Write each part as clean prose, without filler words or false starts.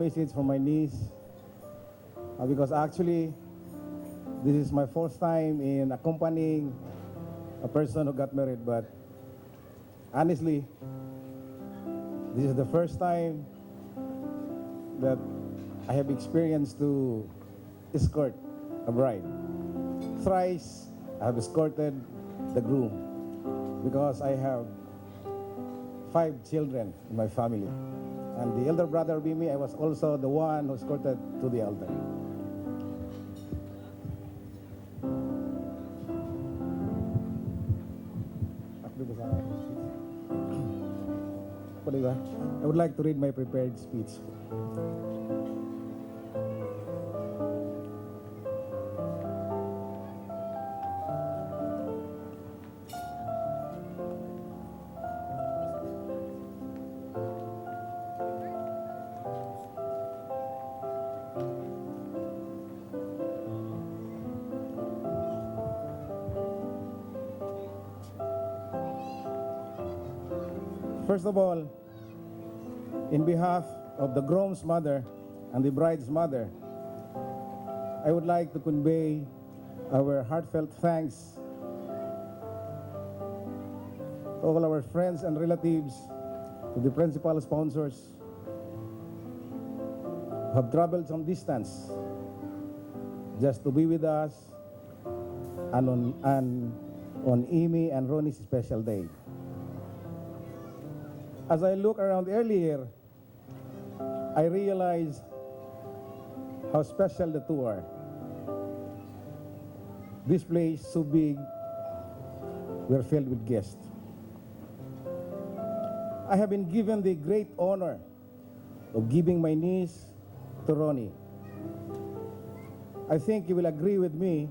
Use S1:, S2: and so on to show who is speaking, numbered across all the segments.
S1: message from my niece because actually this is my first time in accompanying a person who got married, but honestly this is the first time that I have experienced to escort a bride. Thrice I have escorted the groom because I have 5 children in my family. And the elder brother with me, I was also the one who escorted to the altar. I would like to read my prepared speech. First of all, in behalf of the groom's mother and the bride's mother, I would like to convey our heartfelt thanks to all our friends and relatives, to the principal sponsors who have traveled some distance just to be with us and on Amy and Ronnie's special day. As I look around earlier, I realize how special the two are. This place so big, we're filled with guests. I have been given the great honor of giving my niece to Ronnie. I think you will agree with me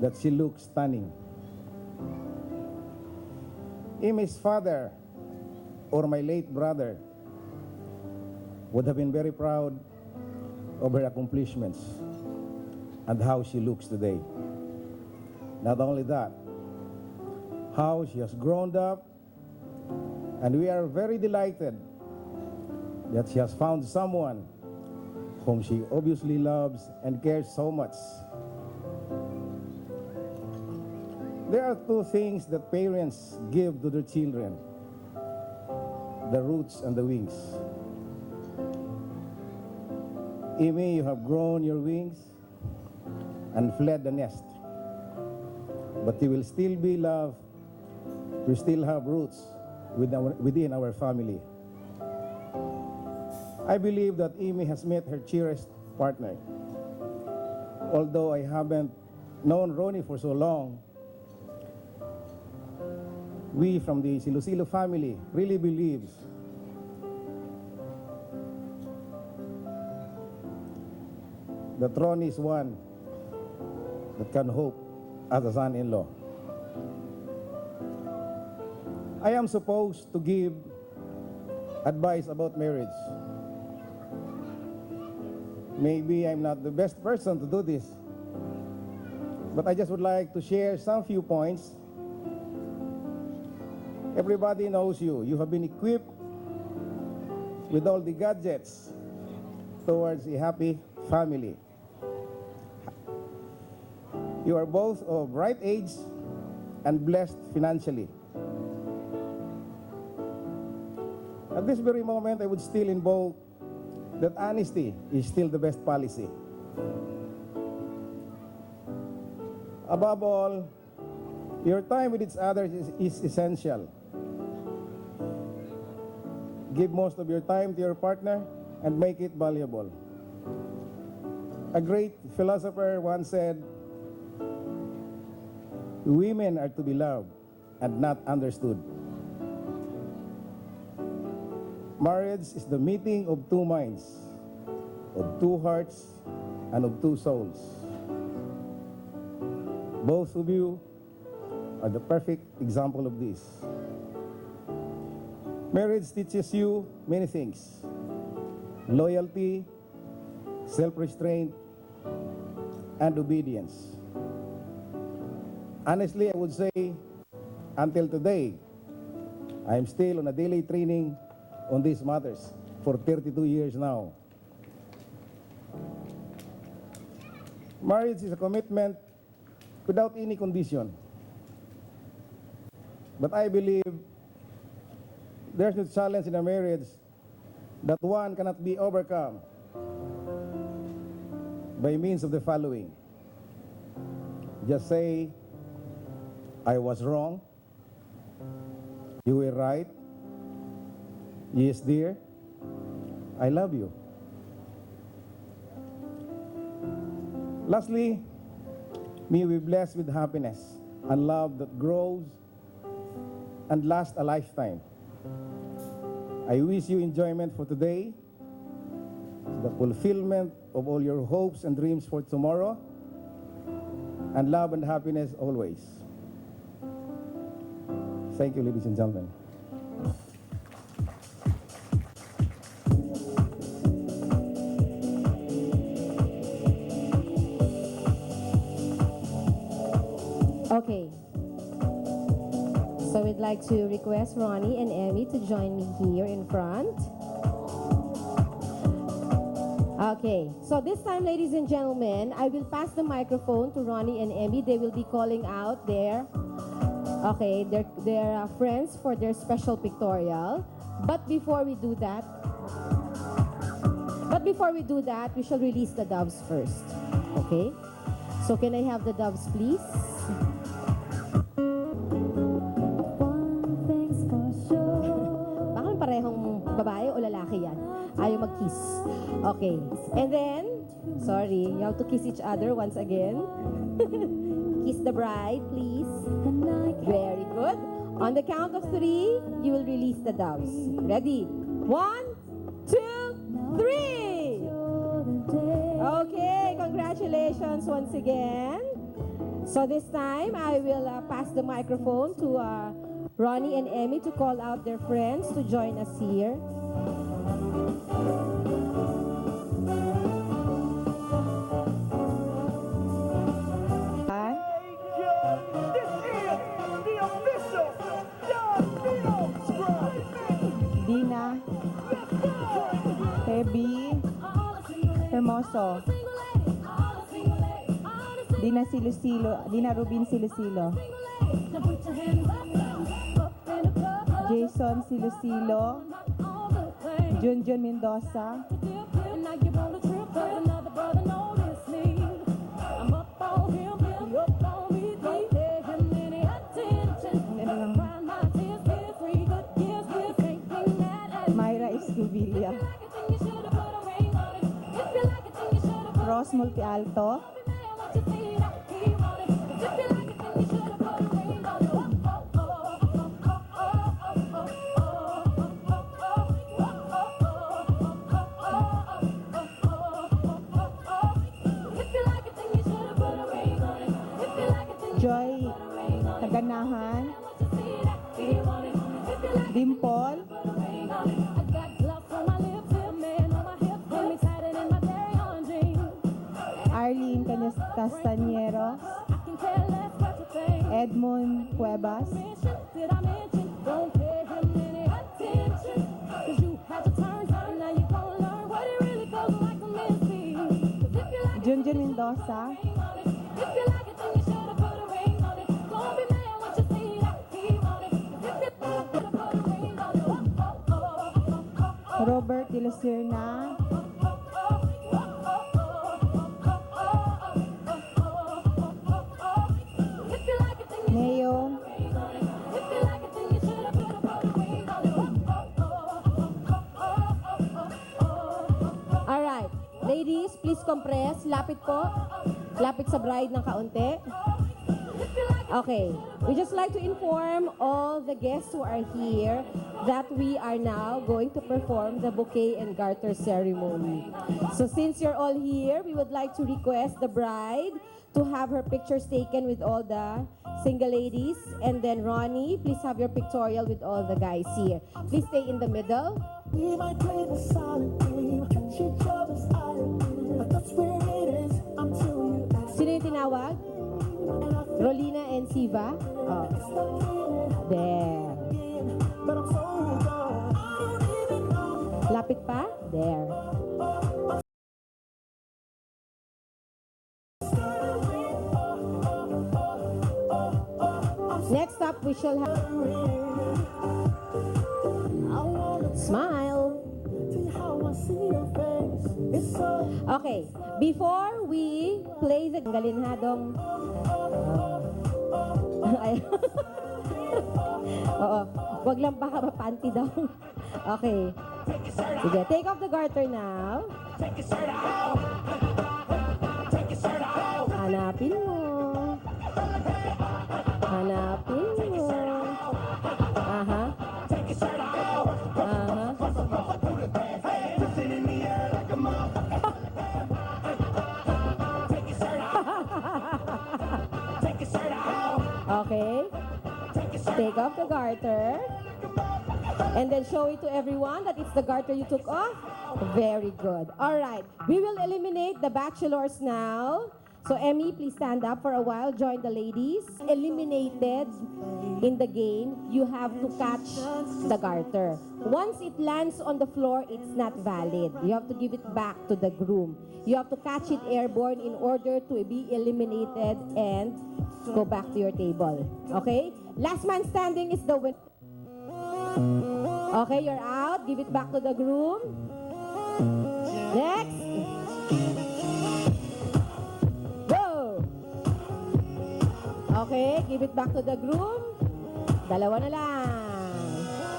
S1: that she looks stunning. Amy's father, or my late brother, would have been very proud of her accomplishments and how she looks today. Not only that, how she has grown up, and we are very delighted that she has found someone whom she obviously loves and cares so much. There are two things that parents give to their children: the roots and the wings. Amy, you have grown your wings and fled the nest, but you will still be loved. You still have roots within our family. I believe that Amy has met her cherished partner. Although I haven't known Ronnie for so long, we from the Silosilo family really believes that Ronnie is one that can hope as a son-in-law. I am supposed to give advice about marriage. Maybe I'm not the best person to do this, but I just would like to share some few points. Everybody knows you. You have been equipped with all the gadgets towards a happy family. You are both of right age and blessed financially. At this very moment, I would still invoke that honesty is still the best policy. Above all, your time with each other is essential. Give most of your time to your partner and make it valuable. A great philosopher once said, "Women are to be loved and not understood." Marriage is the meeting of two minds, of two hearts, and of two souls. Both of you are the perfect example of this. Marriage teaches you many things: loyalty, self-restraint, and obedience. Honestly, I would say, until today, I am still on a daily training on these matters for 32 years now. Marriage is a commitment without any condition. But I believe there's no challenge in a marriage that one cannot be overcome by means of the following. Just say, I was wrong. You were right. Yes, dear. I love you. Lastly, may we be blessed with happiness and love that grows and lasts a lifetime. I wish you enjoyment for today, the fulfillment of all your hopes and dreams for tomorrow, and love and happiness always. Thank you, ladies and gentlemen.
S2: Okay. So we'd like to request Ronnie and Emmy to join me here in front. Okay, so this time, ladies and gentlemen, I will pass the microphone to Ronnie and Emmy. They will be calling out their friends for their special pictorial. But before we do that, we shall release the doves first. Okay? So can I have the doves, please? Baka parehong babae o lalaki yan. Ayaw mag-kiss. Okay. And then, sorry, you have to kiss each other once again. Kiss the bride, please. Very good. On the count of 3, you will release the doves. Ready? 1, 2, 3. Okay, congratulations once again. So this time, I will pass the microphone to Ronnie and Emmy to call out their friends to join us here.
S3: Dina, Hebi, Hermoso, Dina Silusilo, Dina Rubin Silusilo, Jason Silusilo, Junjun Mendoza, Myra Escovilla, Ross Multialto, Joy Taganahan, Dimple, Arlene Castañeros, Edmund Cuevas, Junjun Mendoza, Robert De La Serna, Neo,
S2: Alright, ladies, please compress. Lapit po. Lapit sa bride ng kaunti. Okay, we just like to inform all the guests who are here that we are now going to perform the bouquet and garter ceremony. So since you're all here, we would like to request the bride to have her pictures taken with all the single ladies. And then Ronnie, please have your pictorial with all the guys here. Please stay in the middle.
S4: We might play the silent game, catch each other's eye, but that's where it is until you ask.
S2: Sino yung tinawag? Rolina and Siva? Oh. There.
S4: But I'm so gone. I don't even know.
S2: Lapit pa? There. we shall have...
S4: I wanna
S2: Smile.
S4: see how I see your face. It's so
S2: Okay, before we play the galinhadong... Ay. Oo, wag lang baka mapanty daw. Okay. Sige, take off the garter now. Hanapin mo. Hanapin mo. Aha. Aha. Okay. Take off the garter. And then show it to everyone that it's the garter you took off. Very good. All right. We will eliminate the bachelors now. So, Emmy, please stand up for a while. Join the ladies. Eliminated in the game, you have to catch the garter. Once it lands on the floor, it's not valid. You have to give it back to the groom. You have to catch it airborne in order to be eliminated and go back to your table. Okay? Last man standing is the winner. Okay, you're out. Give it back to the groom. Next. Go. Okay, give it back to the groom. Dalawa na lang.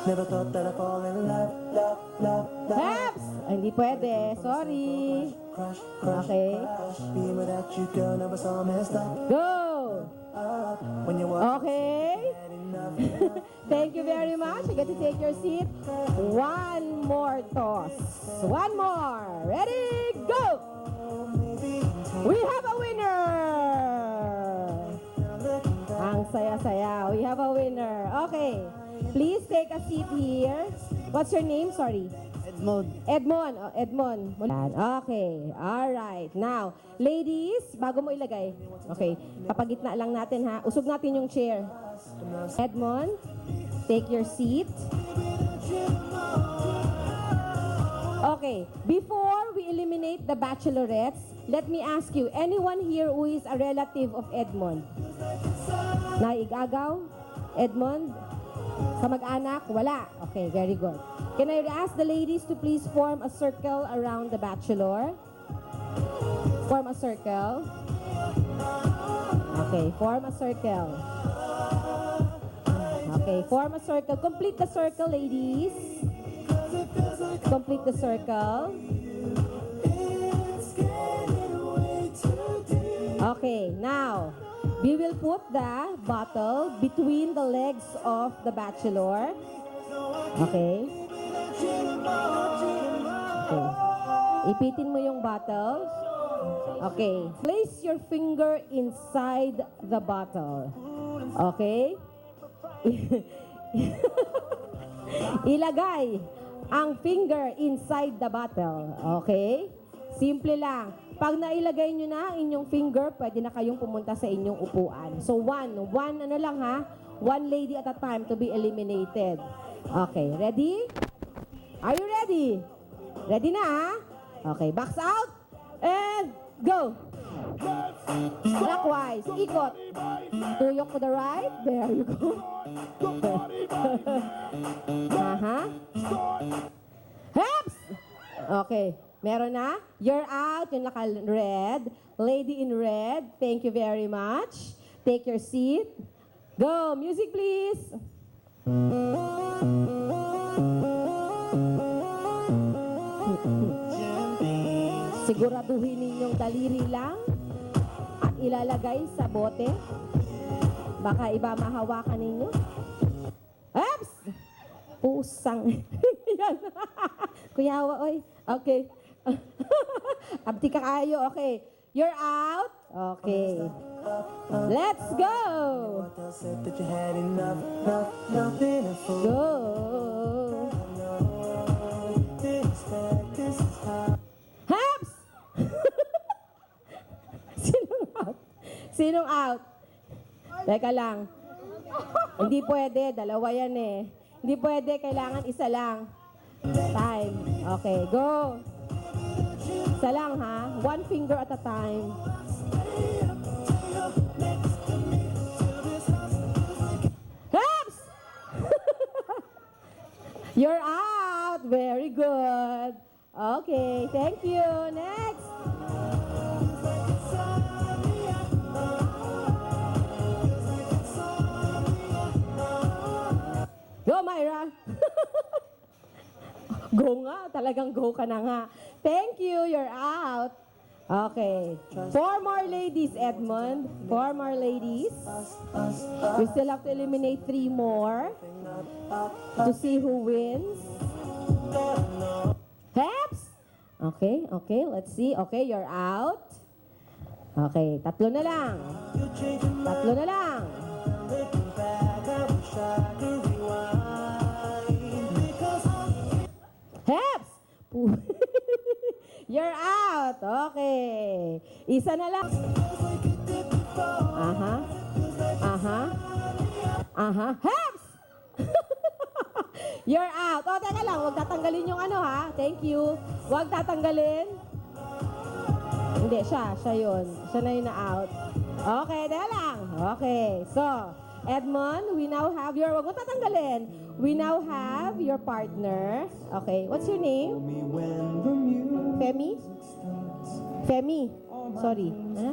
S4: never thought that I'd fall in love, love, love, love.
S2: Peps! Ay, hindi pwede. Sorry.
S4: Crush, crush,
S2: Okay.
S4: crush. Being without you, girl, never so messed up.
S2: Go.
S4: When you walk,
S2: Okay.
S4: had enough.
S2: Thank you very much. You get to take your seat. One more toss. One more. Ready? Go! We have a winner! Ang saya-saya. We have a winner. Okay. Please take a seat here. What's your name? Sorry.
S3: Edmond.
S2: Edmond. Oh, Edmond. Okay. All right. Now, ladies, bago mo ilagay. Okay. Papagitna lang natin ha. Usog natin yung chair. Edmond, take your seat. Okay. Before we eliminate the bachelorettes, let me ask you, anyone here who is a relative of Edmond? Naigagaw? Edmond? Kamag-anak? Wala. Okay, very good. Can I ask the ladies to please form a circle around the bachelor? Form a circle. Okay, form a circle. Okay, form a circle. Complete the circle, ladies. Complete the circle. Okay, now, we will put the bottle between the legs of the bachelor. Okay. Okay. Ipitin mo yung bottle. Okay. Place your finger inside the bottle. Okay. Ilagay ang finger inside the bottle. Okay? Simple lang. Pag nailagay nyo na ang inyong finger, pwede na kayong pumunta sa inyong upuan. So, one ano lang ha? One lady at a time to be eliminated. Okay, ready? Are you ready? Ready na ha? Okay, box out. And go. Clockwise, ikot. Tuyok to the right. There you go. Heps! Okay. Meron na? You're out. Yung naka-red. Lady in red. Thank you very much. Take your seat. Go. Music, please. Siguraduhin ninyong daliri lang at ilalagay sa bote. Baka iba mahawakan ninyo. Oops! Pusang. Yan. Kuya Hawa, oy. Okay. Abdi ka kayo. Okay. You're out. Okay. Let's go.
S4: Said that you had enough, enough, nothing to fool.
S2: Go.
S4: This is how.
S2: Haps! Sinong out? Sinong out? Teka lang. Hindi pwede. Dalawa yan eh. Hindi pwede. Kailangan isa lang. Time. Okay, go. Isa lang ha. One finger at a time. You're out. Very good. Okay, thank you. Next. Go, Myra. Go nga. Talagang go ka na nga. Thank you. You're out. Okay. 4 more ladies, Edmond. 4 more ladies. We still have to eliminate 3 more to see who wins. Heps? Okay, okay. Let's see. Okay, you're out. Okay, 3 na lang. 3 na lang. Heps! You're out. Okay. Isa na lang. Aha. Aha. Aha. Heps! You're out. O, teka lang. Huwag tatanggalin yung ano, ha? Thank you. Huwag tatanggalin. Hindi, siya. Siya yun. Siya na yun na out. Okay, teka lang. Okay. So, Edmond, we now have your... Huwag mo tatanggalin. We now have your partner. Okay. What's your name? Femi? Femi. Sorry. Ano?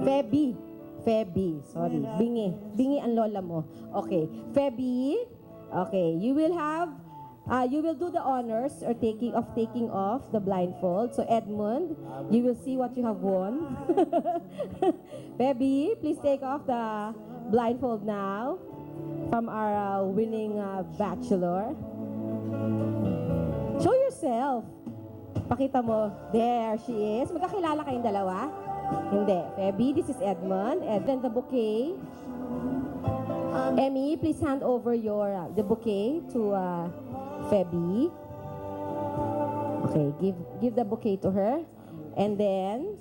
S2: Febi. Febi. Sorry. Bingi. Bingi ang lola mo. Okay. Febi. Okay. You will have... you will do the honors or taking off the blindfold. So Edmund, you will see what you have won. Febi, please take off the blindfold now from our winning bachelor. Show yourself. Pakita mo. There she is. Magkakilala kayong dalawa? Hindi. Febi, this is Edmund. Edmund, the bouquet. Emmy, please hand over the bouquet to Febi. Okay, give the bouquet to her. And then,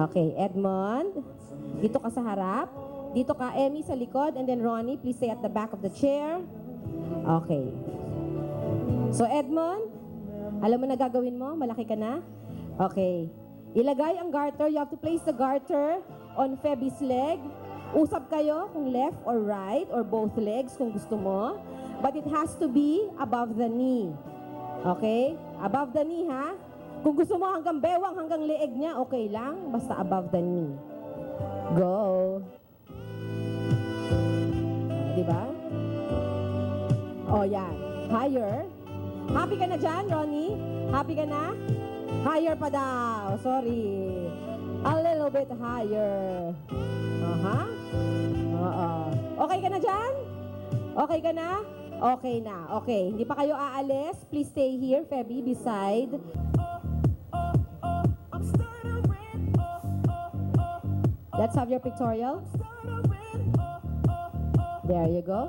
S2: okay, Edmond, dito ka sa harap. Dito ka, Emmy, sa likod. And then Ronnie, please stay at the back of the chair. Okay. So, Edmond, alam mo na gagawin mo? Malaki ka na? Okay. Ilagay ang garter. You have to place the garter on Febi's leg. Usap kayo kung left or right or both legs kung gusto mo. But it has to be above the knee. Okay? Above the knee, ha? Kung gusto mo hanggang bewang, hanggang leeg niya, okay lang. Basta above the knee. Go. Diba? Oh, yan. Higher. Happy ka na dyan, Ronnie? Happy ka na? Higher pa daw. Sorry. A little bit higher. Aha. Oo. Okay ka na dyan? Okay ka na? Okay na. Okay. Hindi pa kayo aalis. Please stay here, Febi, beside. Let's have your pictorial. There you go.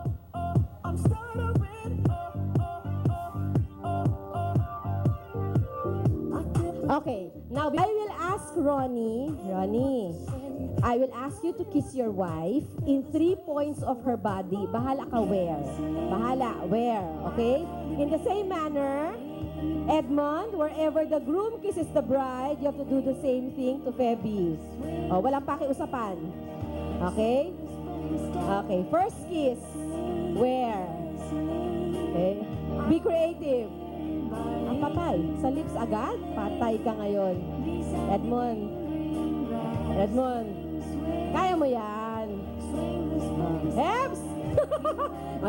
S2: Okay. Now, I will ask Ronnie, I will ask you to kiss your wife in 3 points of her body. Bahala ka where. Bahala, where. Okay? In the same manner, Edmond, wherever the groom kisses the bride, you have to do the same thing to Febi. Oh, walang pakiusapan. Okay? Okay, first kiss. Where? Okay? Be creative. Ang patay. Sa lips agad? Patay ka ngayon. Edmond. Edmond. Kaya mo yan. Heps!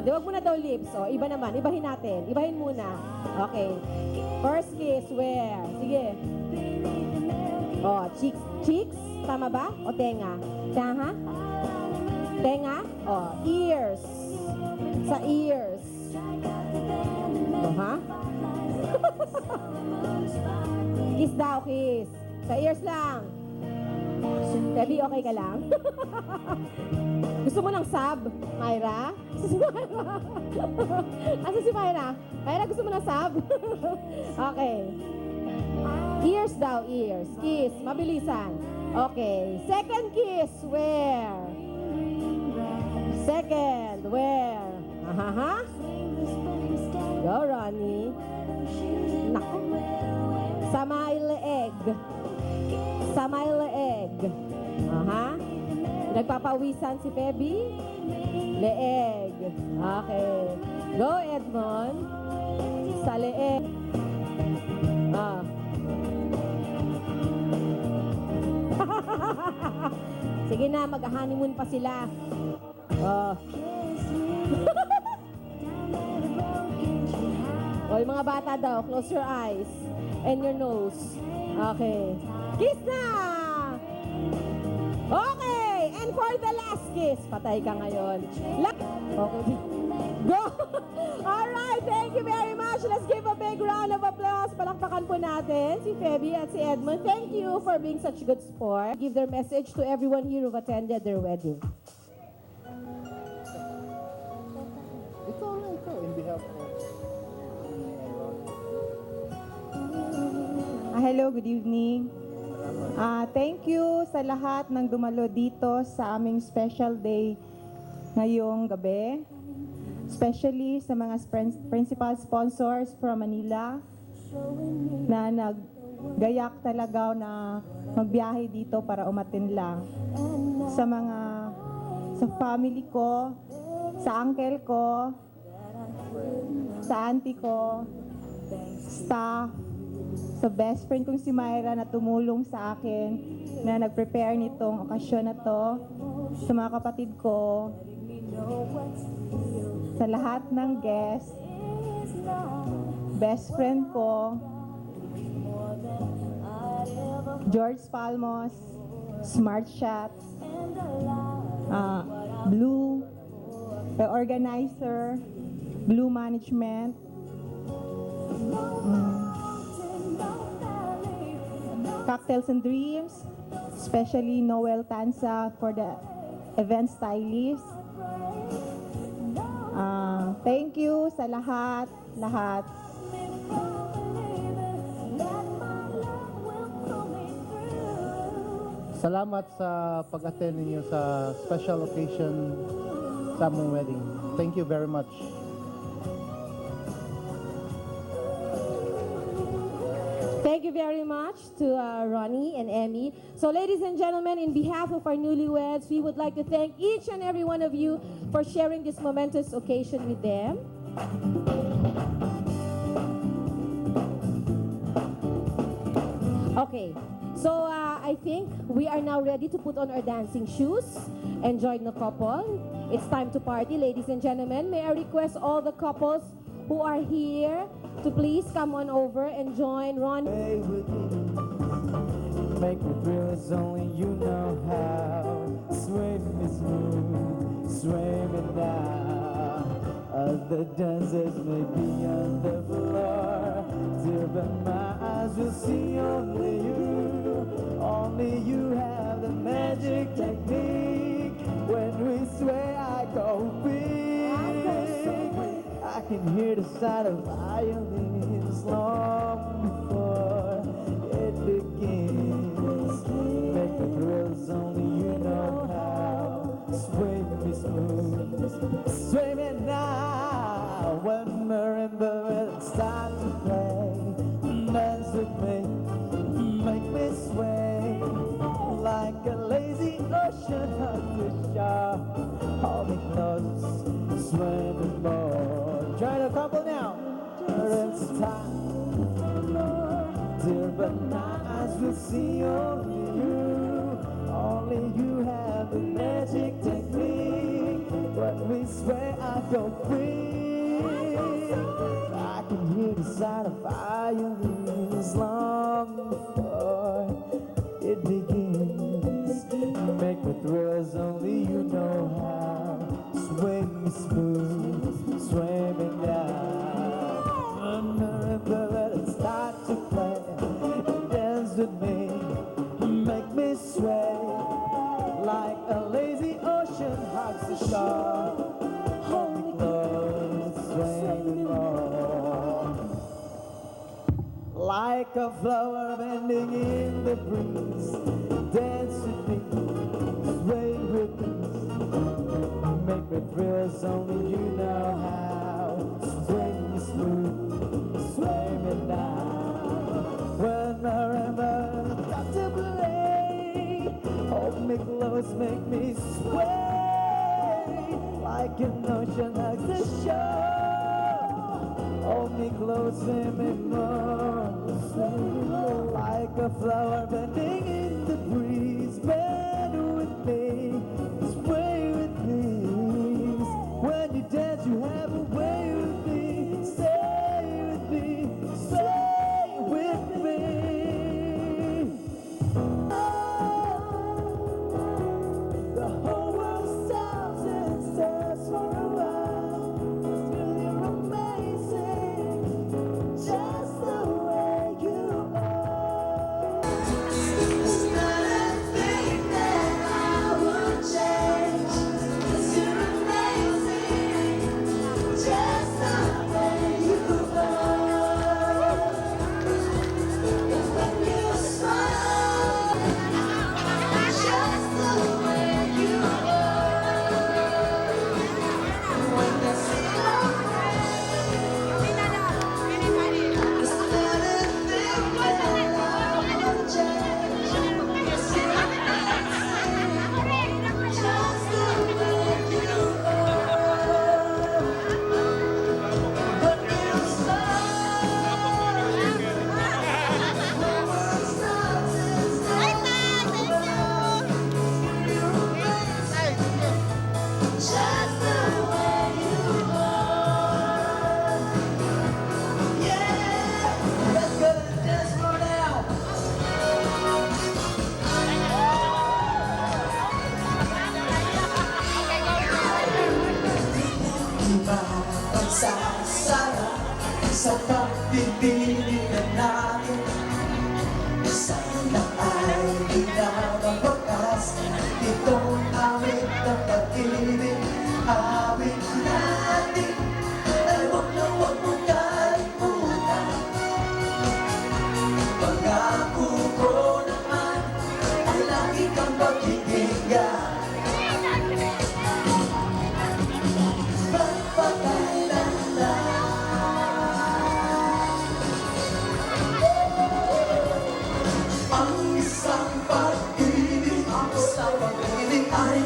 S2: Di, wag mo na daw lips. O, iba naman. Ibahin natin. Ibahin muna. Okay. First kiss, where? Sige. O, cheeks. Cheeks? Tama ba? O, tenga? Tenga? Tenga? O, ears. Sa ears. O, ha? Kiss daw, kiss. Sa ears lang. Debbie, okay ka lang? Gusto mo ng sub, Myra? Gusto si Myra? Asa si Myra? Myra, gusto mo ng sub? Okay. Ears daw, ears. Kiss, mabilisan. Okay. Second kiss, where? Second, where? Aha. Go, Ronnie. Naku. Sa may leeg. Sa may leeg. Aha. Nagpapawisan si Febi? Leeg. Okay. Go, Edmond. Sa leeg. Ah. Sige na, mag-honeymoon pa sila. Oh. O, yung mga bata daw, close your eyes and your nose. Okay. Kiss na! Okay! And for the last kiss, patay ka ngayon. Okay. Go! Alright, thank you very much. Let's give a big round of applause. Palakpakan po natin si Feby at si Edmond. Thank you for being such good sport. Give their message to everyone here who've attended their wedding.
S1: Ito, in behalf of...
S3: Hello, good evening. Thank you sa lahat ng dumalo dito sa aming special day ngayong gabi. Especially sa mga principal sponsors from Manila na naggayak talaga na magbiyahe dito para umatin lang. Sa family ko, sa uncle ko, sa auntie ko, staff, sa best friend kong si Myra na tumulong sa akin na nag-prepare nitong okasyon na to, sa mga kapatid ko, sa lahat ng guests, best friend ko, George Palmos, Smart Shot, Blue, the organizer, Blue Management, Cocktails and Dreams, especially Noel Tanza for the event stylist. Thank you sa lahat.
S5: Salamat sa pag-attend ninyo sa special occasion sa among wedding. Thank you very much.
S2: Thank you very much to Ronnie and Emmy. So ladies and gentlemen, in behalf of our newlyweds, we would like to thank each and every one of you for sharing this momentous occasion with them. Okay, so I think we are now ready to put on our dancing shoes and join the couple. It's time to party, ladies and gentlemen. May I request all the couples who are here to please come on over and join Ron.
S4: Play with me, make me thrill as only you know how. Sway me smooth, sway me now. Other dancers may be on the floor, dear, but my eyes will see only you. Only you have the magic technique. When we sway, I go big. I can hear the sound of violins long before it begins. Make the thrills only you know how. Sway me smooth, sway me now. When marimba will start to play, dance with me, make me sway like a lazy ocean of the shore. Hold me close, sway me more. Try to couple now. It's time, dear, but my eyes will see only you. Only you have the magic technique. When we sway, I go free. I can hear the sound of violins long before it begins. Make me thrill as only you know how. Sway me smooth, sway me down. Remember that it start to play. Dance with me, make me sway like a lazy ocean hugs the shore. Hold me close, sway me more. Like a flower bending in the breeze, dance with me, sway with me. Make me thrill as only you know how. Sway me smooth, sway me now. When marimba got to play, hold me close, make me sway like an ocean hugs the shore. Hold me close, swim me more. Like a flower bending in the breeze. Bend with me, sway with me. When you dance, you have a way with me. Stay with me, stay with me. The whole world stops and stares for a while. Still you're amazing, just the way you are. There's not a thing that I would change. 'Cause you're amazing, just the way you are. And when you smile, just the way you are. When you see your friend, there's not a thing that I would change. 'Cause you're amazing, just the way you are. When you smile, the world stops and stares around. You're amazing, just the way you are. Yeah, let's go to the dance floor now. Iba pagsasara sa pagpipili na natin. Sana ay di na mabakas itong awit ng pag-ibig. Awit natin ay huwag na huwag mong kalimutan. Pangako ko naman ay lagi kang pakikinggan. Pagpakailan ang isang pag-ibig ay